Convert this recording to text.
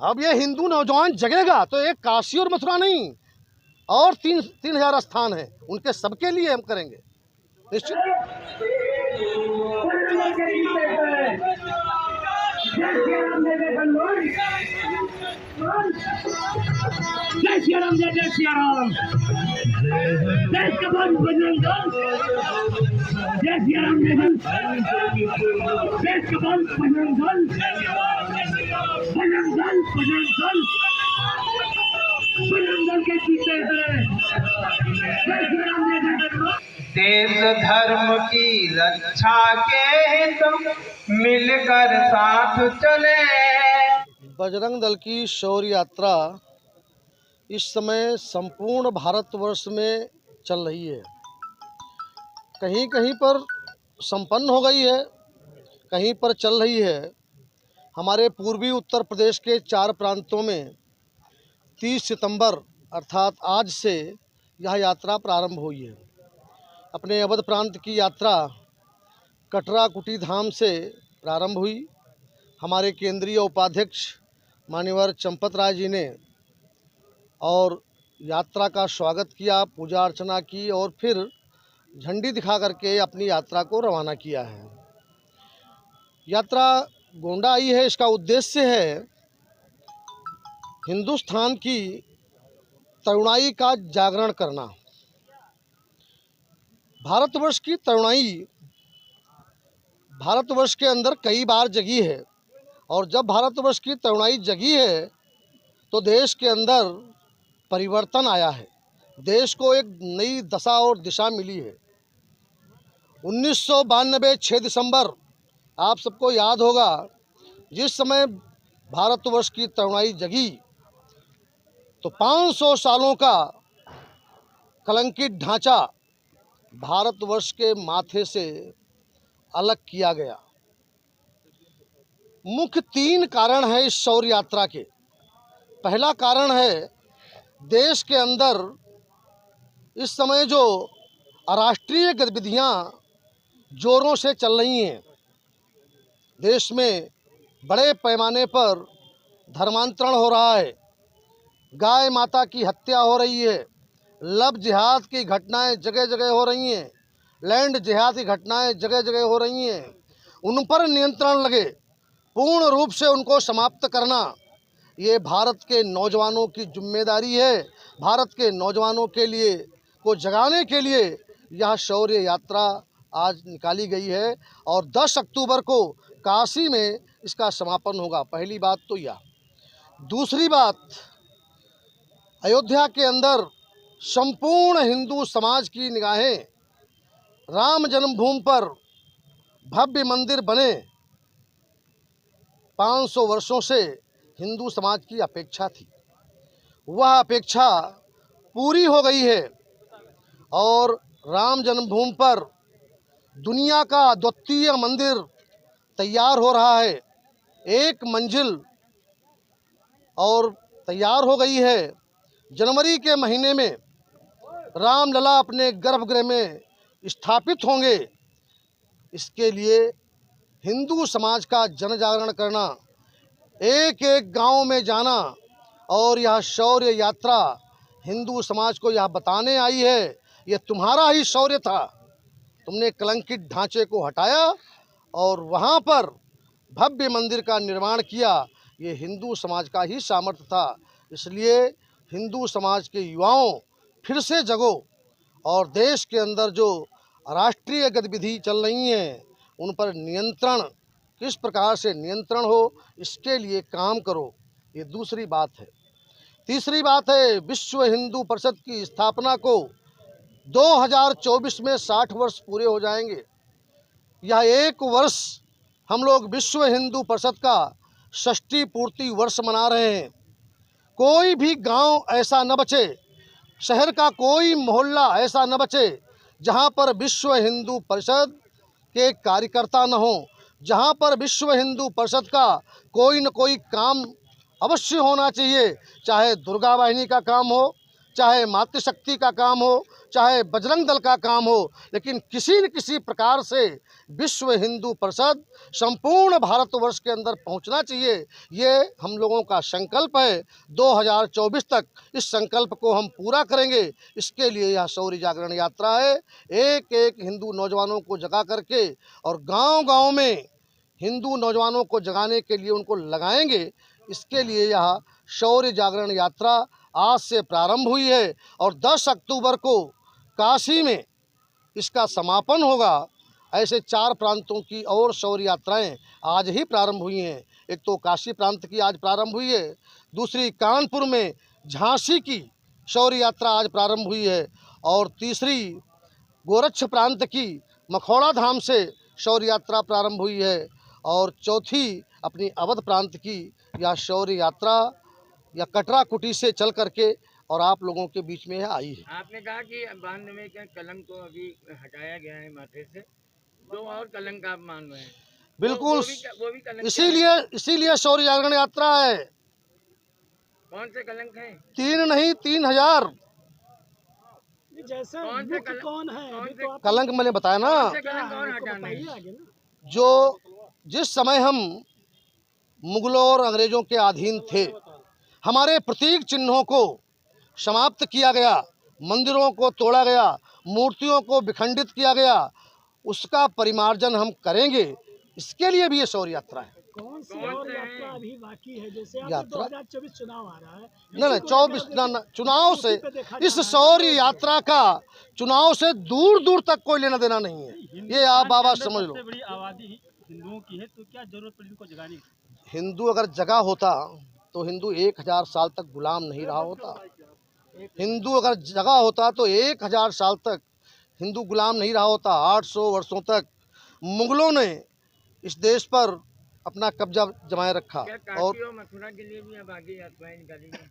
अब ये हिंदू नौजवान जगेगा तो एक काशी और मथुरा नहीं, और 3,000 स्थान है, उनके सबके लिए हम करेंगे निश्चित। जय श्री राम, जय श्री राम, जय कबन बजरंग दल, जय श्री राम, जय कबन बजरंग दल, बजरंग दल, बजरंग दल के पीछे है। जय श्री राम, जय देश धर्म की रक्षा के हित मिलकर साथ चले। बजरंग दल की शौर्य यात्रा इस समय संपूर्ण भारतवर्ष में चल रही है। कहीं कहीं पर संपन्न हो गई है, कहीं पर चल रही है। हमारे पूर्वी उत्तर प्रदेश के 4 प्रांतों में 30 सितंबर अर्थात आज से यह यात्रा प्रारंभ हुई है। अपने अवध प्रांत की यात्रा कटरा कुटी धाम से प्रारंभ हुई। हमारे केंद्रीय उपाध्यक्ष मान्यवर चंपत राय जी ने और यात्रा का स्वागत किया, पूजा अर्चना की और फिर झंडी दिखा करके अपनी यात्रा को रवाना किया है। यात्रा गोंडा आई है, इसका उद्देश्य है हिंदुस्तान की तरुणाई का जागरण करना। भारतवर्ष की तरुणाई भारतवर्ष के अंदर कई बार जगी है, और जब भारतवर्ष की तरुणाई जगी है तो देश के अंदर परिवर्तन आया है, देश को एक नई दशा और दिशा मिली है। 1992 6 दिसंबर आप सबको याद होगा, जिस समय भारतवर्ष की तरुणाई जगी तो 500 सालों का कलंकित ढांचा भारतवर्ष के माथे से अलग किया गया। मुख्य 3 कारण है इस शौर्य यात्रा के। पहला कारण है देश के अंदर इस समय जो अराष्ट्रीय गतिविधियां जोरों से चल रही हैं। देश में बड़े पैमाने पर धर्मांतरण हो रहा है, गाय माता की हत्या हो रही है, लव जिहाद की घटनाएं जगह जगह हो रही हैं, लैंड जिहाद की घटनाएं जगह जगह हो रही हैं। उन पर नियंत्रण लगे, पूर्ण रूप से उनको समाप्त करना ये भारत के नौजवानों की जिम्मेदारी है। भारत के नौजवानों के लिए को जगाने के लिए यह शौर्य यात्रा आज निकाली गई है और 10 अक्टूबर को काशी में इसका समापन होगा। पहली बात तो यह। दूसरी बात, अयोध्या के अंदर संपूर्ण हिंदू समाज की निगाहें राम जन्मभूमि पर भव्य मंदिर बने 500 वर्षों से हिंदू समाज की अपेक्षा थी, वह अपेक्षा पूरी हो गई है और राम जन्मभूमि पर दुनिया का अद्वितीय मंदिर तैयार हो रहा है। 1 मंजिल और तैयार हो गई है। जनवरी के महीने में रामलला अपने गर्भगृह में स्थापित होंगे। इसके लिए हिंदू समाज का जन जागरण करना, एक एक गांव में जाना और यह शौर्य यात्रा हिंदू समाज को यह बताने आई है यह तुम्हारा ही शौर्य था, तुमने कलंकित ढांचे को हटाया और वहां पर भव्य मंदिर का निर्माण किया। ये हिंदू समाज का ही सामर्थ्य था। इसलिए हिंदू समाज के युवाओं फिर से जगो और देश के अंदर जो राष्ट्रीय गतिविधि चल रही हैं उन पर नियंत्रण, किस प्रकार से नियंत्रण हो इसके लिए काम करो। ये दूसरी बात है। तीसरी बात है, विश्व हिंदू परिषद की स्थापना को 2024 में 60 वर्ष पूरे हो जाएंगे। यह 1 वर्ष हम लोग विश्व हिंदू परिषद का 60वीं पूर्ति वर्ष मना रहे हैं। कोई भी गांव ऐसा न बचे, शहर का कोई मोहल्ला ऐसा न बचे जहां पर विश्व हिंदू परिषद के कार्यकर्ता न हो, जहां पर विश्व हिंदू परिषद का कोई न कोई काम अवश्य होना चाहिए। चाहे दुर्गा वाहिनी का काम हो, चाहे मातृशक्ति का काम हो, चाहे बजरंग दल का काम हो, लेकिन किसी न किसी प्रकार से विश्व हिंदू परिषद संपूर्ण भारतवर्ष के अंदर पहुंचना चाहिए। ये हम लोगों का संकल्प है। 2024 तक इस संकल्प को हम पूरा करेंगे। इसके लिए यह शौर्य जागरण यात्रा है। एक एक हिंदू नौजवानों को जगा करके और गांव-गांव में हिंदू नौजवानों को जगाने के लिए उनको लगाएंगे। इसके लिए यह शौर्य जागरण यात्रा आज से प्रारंभ हुई है और 10 अक्टूबर को काशी में इसका समापन होगा। ऐसे 4 प्रांतों की और शौर्य यात्राएं आज ही प्रारंभ हुई हैं। एक तो काशी प्रांत की आज प्रारंभ हुई है, दूसरी कानपुर में झांसी की शौर्य यात्रा आज प्रारंभ हुई है और तीसरी गोरक्ष प्रांत की मखौड़ा धाम से शौर्य यात्रा प्रारंभ हुई है और चौथी अपनी अवध प्रांत की यह शौर्य यात्रा या कटरा कुटी से चल करके और आप लोगों के बीच में आई है। आपने कहा कि 92 के कलंक को अभी हटाया गया है माथे से, 2 और कलंक आप मान रहे हैं? बिल्कुल, वो भी कलंक इसीलिए शौर्य जागरण यात्रा है। कौन से कलंक हैं? 3 नहीं 3000 जैसे कौन है कलंक मैंने बताया ना। कलंक कौन हटाना है? जो जिस समय हम मुगलों और अंग्रेजों के अधीन थे, हमारे प्रतीक चिन्हों को समाप्त किया गया, मंदिरों को तोड़ा गया, मूर्तियों को विखंडित किया गया, उसका परिमार्जन हम करेंगे। इसके लिए भी ये शौर्य यात्रा है। कौन सी और यात्रा अभी बाकी है? जैसे यात्रा 2024 चुनाव आ रहा है, नहीं 24 चुनाव से इस शौर्य यात्रा का चुनाव से दूर दूर तक कोई लेना देना नहीं है। ये आप बाबा समझ लो। बड़ी आबादी हिंदुओं की है, तो क्या जरूरत पड़ी इनको जगाने की? हिंदू अगर जगा होता तो हिंदू 1000 साल तक गुलाम नहीं रहा होता। हिंदू अगर जगा होता तो 1000 साल तक हिंदू गुलाम नहीं रहा होता। 800 वर्षों तक मुगलों ने इस देश पर अपना कब्जा जमाए रखा। क्या काशी और मथुरा के लिए भी अब आगे यात्राएं निकाली गई?